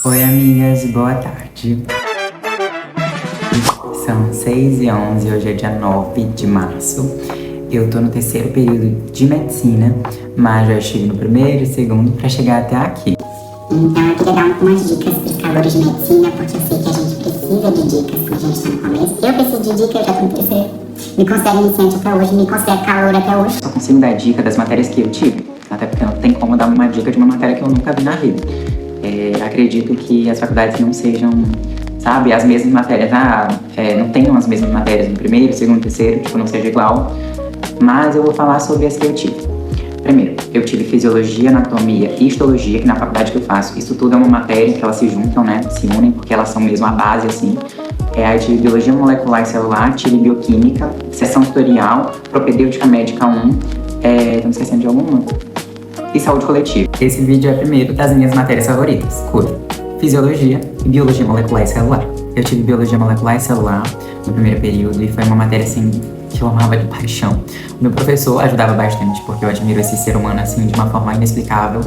Oi, amigas, boa tarde. São 6h11, hoje é dia 9 de março. Eu tô no terceiro período de medicina, mas já estive no primeiro e segundo pra chegar até aqui. Então eu queria dar umas dicas para os calores de medicina, porque eu sei que a gente precisa de dicas quando a gente está no começo. Eu preciso de dicas, eu já tô no terceiro. Me considero iniciante até hoje, me considero calor até hoje. Só consigo dar dica das matérias que eu tive, até porque não tem como dar uma dica de uma matéria que eu nunca vi na vida. Acredito que as faculdades não sejam, sabe, as mesmas matérias, não tenham as mesmas matérias no primeiro, segundo, terceiro, tipo, não seja igual. Mas eu vou falar sobre as que eu tive. Primeiro, eu tive fisiologia, anatomia e histologia, que na faculdade que eu faço, isso tudo é uma matéria que elas se juntam, né, se unem, porque elas são mesmo a base, assim. Aí tive biologia molecular e celular, tive bioquímica, seção tutorial, propedêutica médica 1, tô me esquecendo de alguma? E saúde coletiva. Esse vídeo é primeiro das minhas matérias favoritas, cura, fisiologia e biologia molecular e celular. Eu tive biologia molecular e celular no primeiro período e foi uma matéria, assim, que eu amava de paixão. O meu professor ajudava bastante, porque eu admiro esse ser humano, assim, de uma forma inexplicável.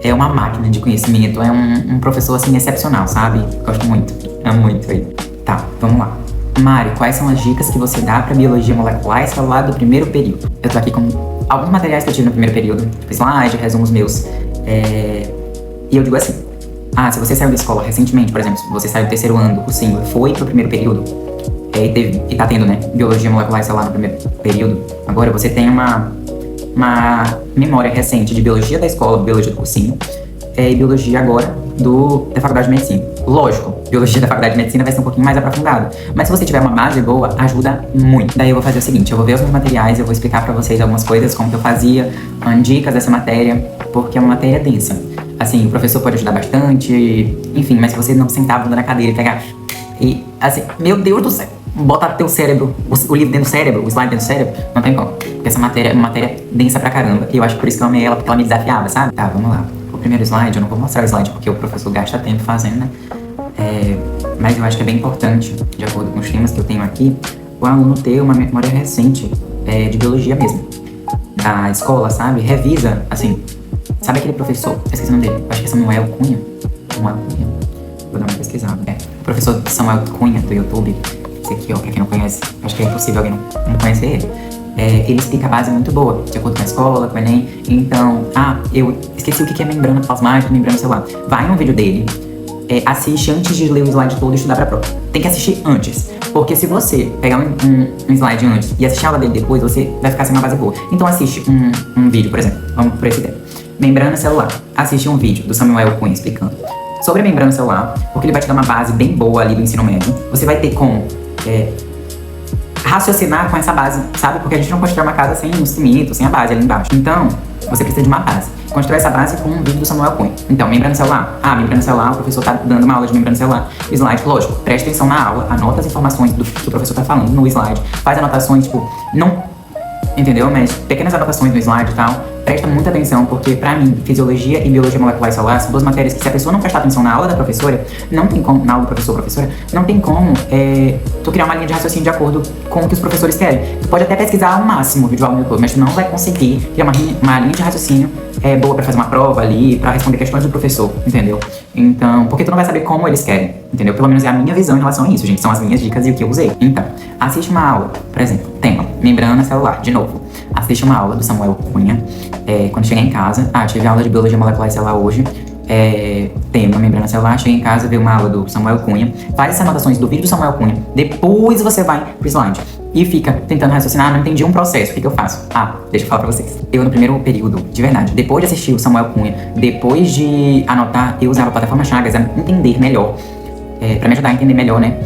É uma máquina de conhecimento, é um professor, assim, excepcional, sabe? Gosto muito, amo muito ele. Tá, vamos lá. Mari, quais são as dicas que você dá pra biologia molecular e celular do primeiro período? Eu tô aqui com alguns materiais que eu tive no primeiro período, tipo slide, resumos meus. E eu digo assim, se você saiu da escola recentemente, por exemplo, se você saiu do terceiro ano do cursinho e foi pro primeiro período, e tá tendo, né, biologia molecular e celular no primeiro período, agora você tem uma memória recente de biologia da escola, biologia do cursinho, e biologia agora da faculdade de medicina. Lógico, biologia da faculdade de medicina vai ser um pouquinho mais aprofundada, mas se você tiver uma base boa, ajuda muito. Daí eu vou fazer o seguinte, eu vou ver os meus materiais, eu vou explicar pra vocês algumas coisas, como que eu fazia, dicas dessa matéria, porque é uma matéria densa. Assim, o professor pode ajudar bastante, enfim, mas se você não sentar a bunda na cadeira e pegar, e assim, meu Deus do céu, bota teu cérebro, o livro dentro do cérebro, o slide dentro do cérebro, não tem como. Porque essa matéria é uma matéria densa pra caramba, e eu acho que por isso que eu amei ela, porque ela me desafiava, sabe? Tá, vamos lá. O primeiro slide, eu não vou mostrar o slide porque o professor gasta tempo fazendo, né? Mas eu acho que é bem importante, de acordo com os temas que eu tenho aqui, o aluno ter uma memória recente de biologia mesmo, da escola, sabe? Revisa, assim, sabe aquele professor, eu esqueci o nome dele, acho que é Samuel Cunha, vou dar uma pesquisada. O professor Samuel Cunha, do YouTube, esse aqui, ó, pra quem não conhece, acho que é impossível alguém não conhecer ele. Ele explica a base muito boa, de acordo com a escola, com o Enem. Então, eu esqueci o que é membrana plasmática, membrana celular. Vai no vídeo dele, assiste antes de ler o slide todo e estudar pra prova. Tem que assistir antes, porque se você pegar um slide antes e assistir a aula dele depois, você vai ficar sem uma base boa. Então assiste um vídeo, por exemplo, vamos por esse tema. Membrana celular. Assiste um vídeo do Samuel Cunha explicando sobre a membrana celular, porque ele vai te dar uma base bem boa ali do ensino médio. Você vai ter como raciocinar com essa base, sabe? Porque a gente não constrói uma casa sem um cimento, sem a base ali embaixo. Então, você precisa de uma base. Constrói essa base com um vídeo do Samuel Cunha. Então, membrana celular. Membrana celular, o professor tá dando uma aula de membrana celular. Slide, lógico, presta atenção na aula, anota as informações do que o professor tá falando no slide. Faz anotações, tipo, não... Entendeu? Mas pequenas anotações no slide e tal. Presta muita atenção, porque pra mim, fisiologia e biologia molecular e celular são duas matérias que se a pessoa não prestar atenção na aula da professora, não tem como, na aula do professor ou professora, não tem como tu criar uma linha de raciocínio de acordo com o que os professores querem. Tu pode até pesquisar ao máximo o vídeo no YouTube, mas tu não vai conseguir criar uma linha de raciocínio boa pra fazer uma prova ali, pra responder questões do professor, entendeu? Então, porque tu não vai saber como eles querem, entendeu? Pelo menos é a minha visão em relação a isso, gente. São as minhas dicas e o que eu usei. Então, assiste uma aula, por exemplo, tema, membrana celular, de novo. Assiste uma aula do Samuel Cunha, quando chegar em casa. Tive aula de biologia molecular e celular hoje. Tema, membrana celular. Chega em casa, vê uma aula do Samuel Cunha. Faz essas anotações do vídeo do Samuel Cunha. Depois você vai pro slide. E fica tentando raciocinar, não entendi um processo, o que eu faço? Deixa eu falar pra vocês. Eu, no primeiro período, de verdade, depois de assistir o Samuel Cunha, depois de anotar, eu usava a plataforma Chagas a entender melhor, pra me ajudar a entender melhor, né?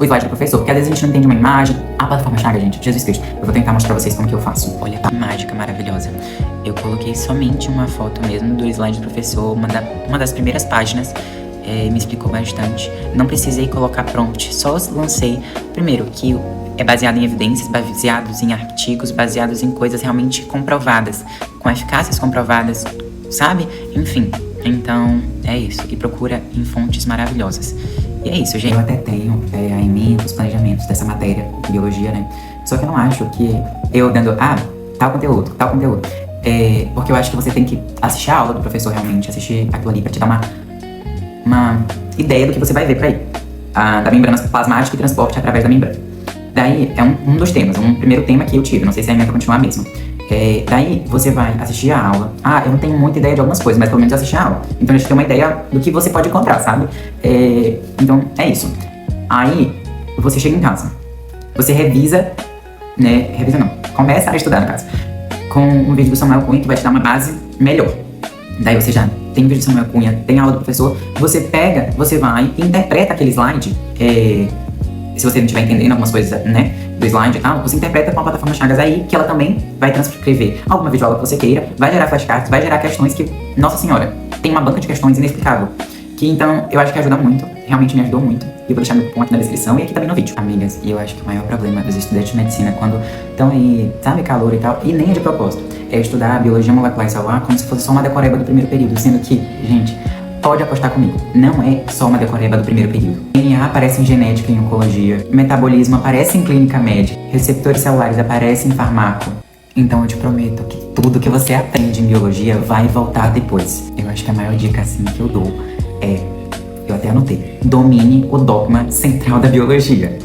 O slide do professor, porque às vezes a gente não entende uma imagem. A plataforma Chagas, gente, Jesus Cristo. Eu vou tentar mostrar pra vocês como que eu faço. Olha que mágica maravilhosa. Eu coloquei somente uma foto mesmo do slide do professor, uma das primeiras páginas. Me explicou bastante. Não precisei colocar prompt, só lancei. Primeiro, que é baseado em evidências, baseados em artigos, baseados em coisas realmente comprovadas, com eficácias comprovadas, sabe? Enfim, então é isso. E procura em fontes maravilhosas. E é isso, gente. Eu até tenho em mim os planejamentos dessa matéria, biologia, né? Só que eu não acho que eu dando, tal conteúdo. Porque eu acho que você tem que assistir a aula do professor realmente, assistir aquilo ali pra te dar uma ideia do que você vai ver por aí. Da membrana plasmática e transporte através da membrana. Daí, é um dos temas, um primeiro tema que eu tive, não sei se a minha vai continuar mesmo. Daí, você vai assistir a aula. Eu não tenho muita ideia de algumas coisas, mas pelo menos assistir a aula. Então, a gente tem uma ideia do que você pode encontrar, sabe? Então, é isso. Aí, você chega em casa. Você revisa, né? Revisa não. Começa a estudar, no caso. Com um vídeo do Samuel Cunha, que vai te dar uma base melhor. Daí, você já tem vídeo do Samuel Cunha, tem aula do professor. Você pega, você vai e interpreta aquele slide. Se você não estiver entendendo algumas coisas, né, do slide e tal, você interpreta com a plataforma Chagas aí, que ela também vai transcrever alguma videoaula que você queira, vai gerar flashcards, vai gerar questões que, nossa senhora, tem uma banca de questões inexplicável. Que então, eu acho que ajuda muito, realmente me ajudou muito. E eu vou deixar meu ponto na descrição e aqui também no vídeo. Amigas, e eu acho que o maior problema dos estudantes de medicina, quando estão aí, sabe, calor e tal, e nem é de propósito, é estudar biologia molecular e celular como se fosse só uma decoreba do primeiro período, sendo que, gente, pode apostar comigo, não é só uma decoreba do primeiro período. DNA aparece em genética e em oncologia, metabolismo aparece em clínica médica, receptores celulares aparecem em farmaco. Então eu te prometo que tudo que você aprende em biologia vai voltar depois. Eu acho que a maior dica assim que eu dou eu até anotei, domine o dogma central da biologia.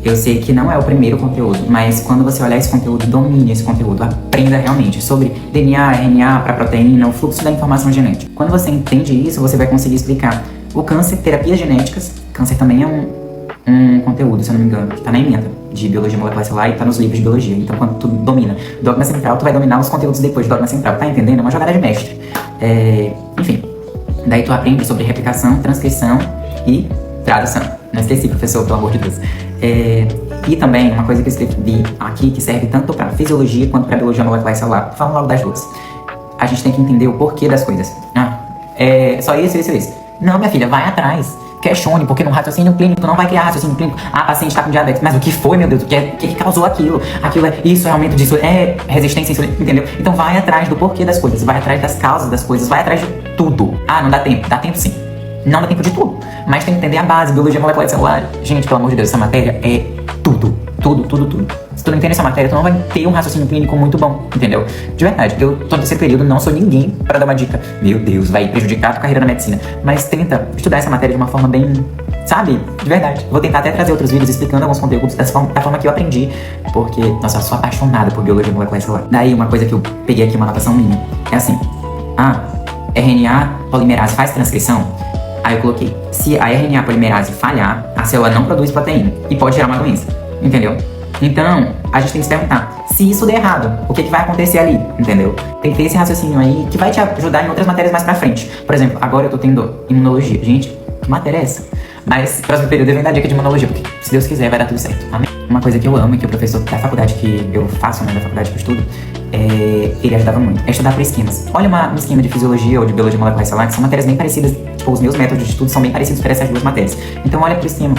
Eu sei que não é o primeiro conteúdo, mas quando você olhar esse conteúdo, domine esse conteúdo, aprenda realmente sobre DNA, RNA para proteína, o fluxo da informação genética. Quando você entende isso, você vai conseguir explicar o câncer, terapias genéticas. Câncer também é um conteúdo, se eu não me engano, que está na ementa de biologia molecular celular e está nos livros de biologia. Então, quando tu domina o dogma central, tu vai dominar os conteúdos depois do dogma central, tá entendendo? É uma jogada de mestre. Enfim, daí tu aprende sobre replicação, transcrição e tradução. Não esqueci, professor, pelo amor de Deus. E também, uma coisa que eu escrevi aqui, que serve tanto para fisiologia quanto para biologia molecular e celular. Falo logo das duas. A gente tem que entender o porquê das coisas. Só isso. Não, minha filha, vai atrás. Questione, porque no raciocínio clínico tu não vai criar raciocínio clínico. A paciente está com diabetes, mas o que foi, meu Deus? O que causou aquilo? Aquilo isso é aumento disso, é resistência à insulina, entendeu? Então vai atrás do porquê das coisas, vai atrás das causas das coisas, vai atrás de tudo. Não dá tempo? Dá tempo sim. Não dá tempo de tudo, mas tem que entender a base, biologia molecular e celular. Gente, pelo amor de Deus, essa matéria é tudo. Se tu não entende essa matéria, tu não vai ter um raciocínio clínico muito bom, entendeu? De verdade, eu tô no terceiro período, não sou ninguém para dar uma dica. Meu Deus, vai prejudicar a tua carreira na medicina. Mas tenta estudar essa matéria de uma forma bem, sabe? De verdade. Vou tentar até trazer outros vídeos explicando alguns conteúdos da forma que eu aprendi. Porque, nossa, eu sou apaixonada por biologia molecular e celular. Daí, uma coisa que eu peguei aqui, uma anotação minha, é assim. RNA polimerase faz transcrição? Aí eu coloquei, se a RNA polimerase falhar, a célula não produz proteína e pode gerar uma doença, entendeu? Então, a gente tem que se perguntar, se isso der errado, o que vai acontecer ali, entendeu? Tem que ter esse raciocínio aí que vai te ajudar em outras matérias mais pra frente. Por exemplo, agora eu tô tendo imunologia. Gente, que matéria é essa? Mas, próximo período eu venho dar dica de imunologia, porque se Deus quiser vai dar tudo certo, amém? Uma coisa que eu amo e que o professor da faculdade que eu faço, né, da faculdade que eu estudo, ele ajudava muito, é estudar por esquemas. Olha um esquema de fisiologia ou de biologia molecular e celular, que são matérias bem parecidas, tipo, os meus métodos de estudo são bem parecidos para essas duas matérias. Então olha pro esquema,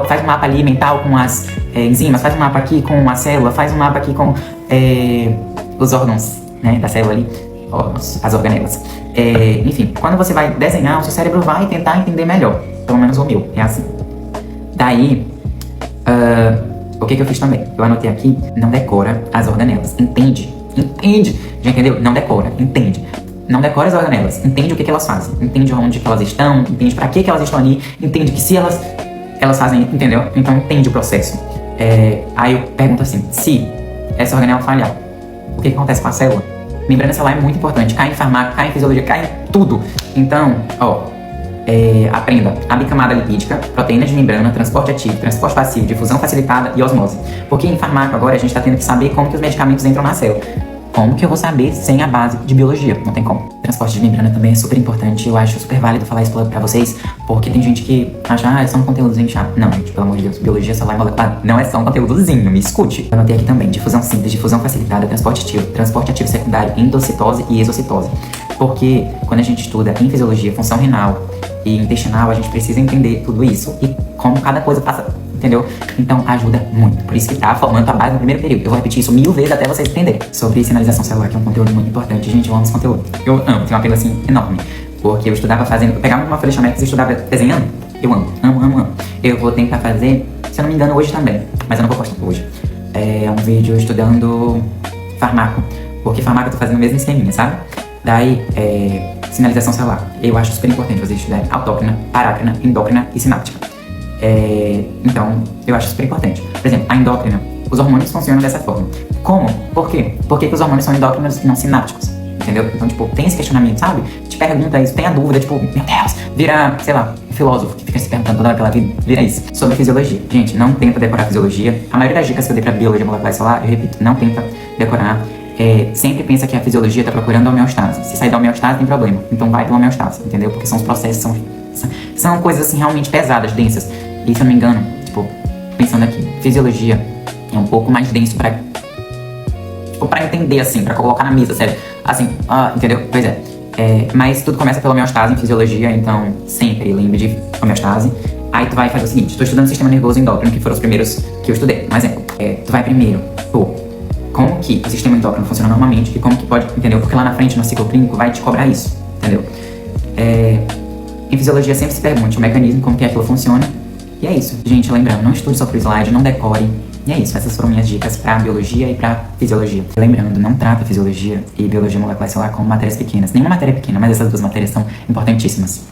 faz um mapa ali mental com as enzimas, faz um mapa aqui com a célula, faz um mapa aqui com os órgãos, né, da célula ali, as organelas. Enfim, quando você vai desenhar, o seu cérebro vai tentar entender melhor, pelo menos o meu, é assim. Daí, o que eu fiz também? Eu anotei aqui, não decora as organelas, entende? Já entendeu? Não decora, entende. Não decora as organelas, entende o que elas fazem, entende onde elas estão, entende pra que elas estão ali, entende que se elas fazem, entendeu? Então entende o processo. Aí eu pergunto assim, se essa organela falhar, o que acontece com a célula? Membrana celular é muito importante, cai em farmácia, cai em fisiologia, cai em tudo. Então, aprenda a bicamada lipídica, proteínas de membrana, transporte ativo, transporte passivo, difusão facilitada e osmose. Porque em farmácia agora a gente está tendo que saber como que os medicamentos entram na célula. Como que eu vou saber sem a base de biologia? Não tem como. Transporte de membrana também é super importante. Eu acho super válido falar isso pra vocês, porque tem gente que acha, é só um conteúdozinho chato. Não, gente, pelo amor de Deus, biologia celular e molecular não é só um conteúdozinho, me escute. Eu anotei aqui também, difusão simples, difusão facilitada, transporte ativo secundário, endocitose e exocitose. Porque quando a gente estuda em fisiologia, função renal e intestinal, a gente precisa entender tudo isso e como cada coisa passa, entendeu? Então ajuda muito. Por isso que tá formando a base no primeiro período. Eu vou repetir isso 1000 vezes até vocês entenderem. Sobre sinalização celular, que é um conteúdo muito importante. Gente, eu amo esse conteúdo. Eu amo, tenho um apelo assim enorme. Porque eu estudava eu pegava uma folha Chamex e estudava desenhando. Eu amo. Eu vou tentar fazer, se eu não me engano, hoje também. Mas eu não vou postar hoje. É um vídeo estudando farmaco. Porque farmaco eu tô fazendo o mesmo esqueminha, sabe? Daí, sinalização celular. Eu acho super importante vocês estudarem autócrina, parácrina, endócrina e sináptica. Então, eu acho super importante. Por exemplo, a endócrina, os hormônios funcionam dessa forma. Como? Por quê? Por que os hormônios são endócrinos e não sinápticos? Entendeu? Então, tipo, tem esse questionamento, sabe? Te pergunta isso, tem a dúvida, tipo, meu Deus, vira, sei lá, um filósofo que fica se perguntando toda hora pela vida, vira isso. Sobre fisiologia. Gente, não tenta decorar fisiologia. A maioria das dicas que eu dei pra biologia molecular e celular, eu repito, não tenta decorar. Sempre pensa que a fisiologia tá procurando a homeostase. Se sair da homeostase, tem problema. Então vai pela homeostase, entendeu? Porque são os processos, são coisas assim realmente pesadas, densas. E se eu não me engano, tipo, pensando aqui, fisiologia é um pouco mais denso pra entender, assim, pra colocar na mesa, sério. Assim, entendeu? Pois é. Mas tudo começa pela homeostase em fisiologia, então sempre lembre de homeostase. Aí tu vai fazer o seguinte, tô estudando sistema nervoso endócrino, que foram os primeiros que eu estudei. Um exemplo, tu vai primeiro, como que o sistema endócrino funciona normalmente e como que pode, entendeu? Porque lá na frente, no ciclo clínico, vai te cobrar isso, entendeu? Em fisiologia sempre se pergunte o mecanismo, como que aquilo funciona. E é isso. Gente, lembrando, não estude só pro slide, não decore. E é isso, essas foram minhas dicas pra biologia e pra fisiologia. Lembrando, não trata fisiologia e biologia molecular e celular como matérias pequenas. Nenhuma matéria é pequena, mas essas duas matérias são importantíssimas.